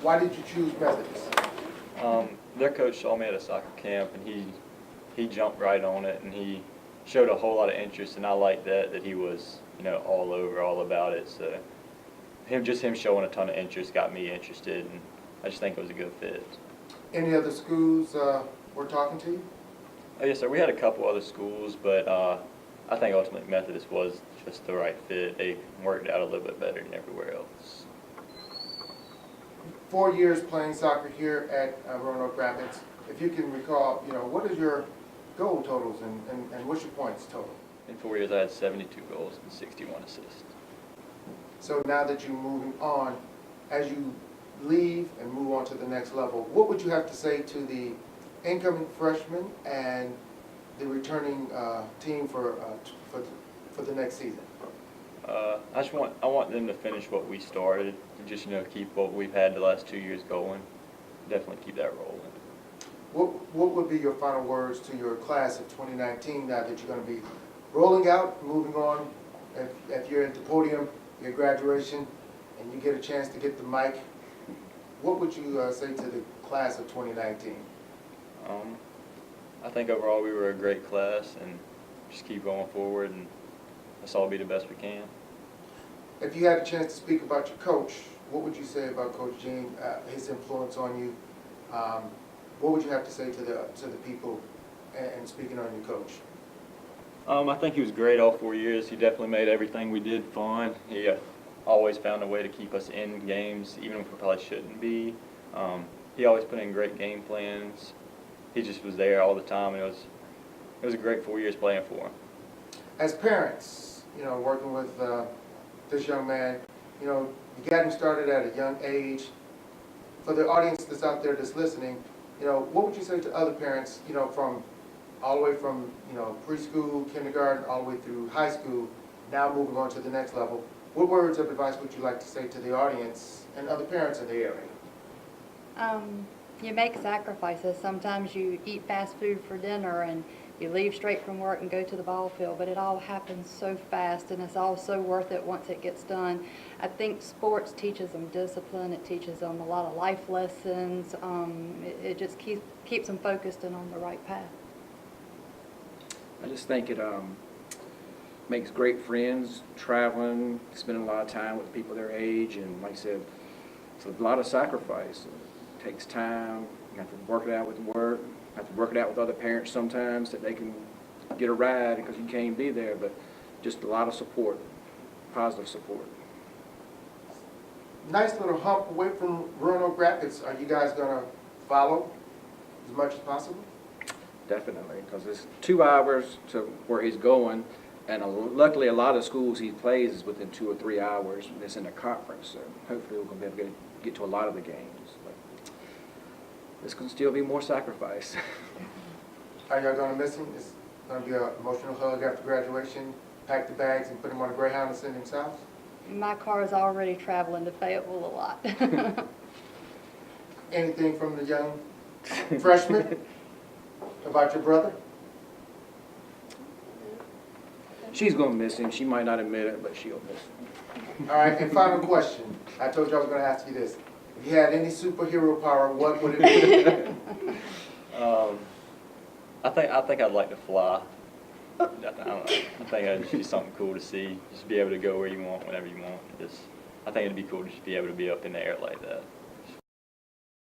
Why did you choose Methodist? Their coach saw me at a soccer camp, and he jumped right on it, and he showed a whole lot of interest, and I liked that he was, all over, all about it. So him showing a ton of interest got me interested, and I just think it was a good fit. Any other schools were talking to you? Oh, yes, sir. We had a couple other schools, but I think ultimately Methodist was just the right fit. They worked out a little bit better than everywhere else. 4 years playing soccer here at Roanoke Rapids. If you can recall, what is your goal totals and what's your points total? In 4 years, I had 72 goals and 61 assists. So now that you're moving on, as you leave and move on to the next level, what would you have to say to the incoming freshmen and the returning team for the next season? I want them to finish what we started and just keep what we've had the last 2 years going. Definitely keep that rolling. What would be your final words to your class of 2019 now that you're going to be rolling out, moving on? If you're at the podium, your graduation, and you get a chance to get the mic, what would you say to the class of 2019? I think overall we were a great class, and just keep going forward, and let's all be the best we can. If you had a chance to speak about your coach, what would you say about Coach Gene, his influence on you? What would you have to say to the people and speaking on your coach? I think he was great all 4 years. He definitely made everything we did fun. He always found a way to keep us in games, even if we probably shouldn't be. He always put in great game plans. He just was there all the time, and it was a great 4 years playing for him. As parents, working with this young man, you got him started at a young age. For the audience that's out there that's listening, what would you say to other parents, from all the way from preschool, kindergarten, all the way through high school, now moving on to the next level? What words of advice would you like to say to the audience and other parents in the area? You make sacrifices. Sometimes you eat fast food for dinner and you leave straight from work and go to the ball field, but it all happens so fast, and it's all so worth it once it gets done. I think sports teaches them discipline. It teaches them a lot of life lessons. It just keeps them focused and on the right path. I just think it makes great friends, traveling, spending a lot of time with people their age, and like I said, it's a lot of sacrifice. It takes time. You have to work it out with work. You have to work it out with other parents sometimes that they can get a ride because you can't be there, but just a lot of support, positive support. Nice little hump away from Roanoke Rapids. Are you guys going to follow as much as possible? Definitely, because it's 2 hours to where he's going, and luckily a lot of schools he plays is within 2 or 3 hours. And it's in a conference, so hopefully we're going to be able to get to a lot of the games. But it's going to still be more sacrifice. Are y'all going to miss him? It's going to be an emotional hug after graduation, pack the bags and put him on a Greyhound and send him south? My car is already traveling to Fayetteville a lot. Anything from the young freshman about your brother? She's going to miss him. She might not admit it, but she'll miss him. All right, and final question. I told you I was going to ask you this. If you had any superhero power, what would it be? I think I'd like to fly. I don't know. I think that'd be something cool to see. Just be able to go where you want, whenever you want. I think it'd be cool to just be able to be up in the air like that.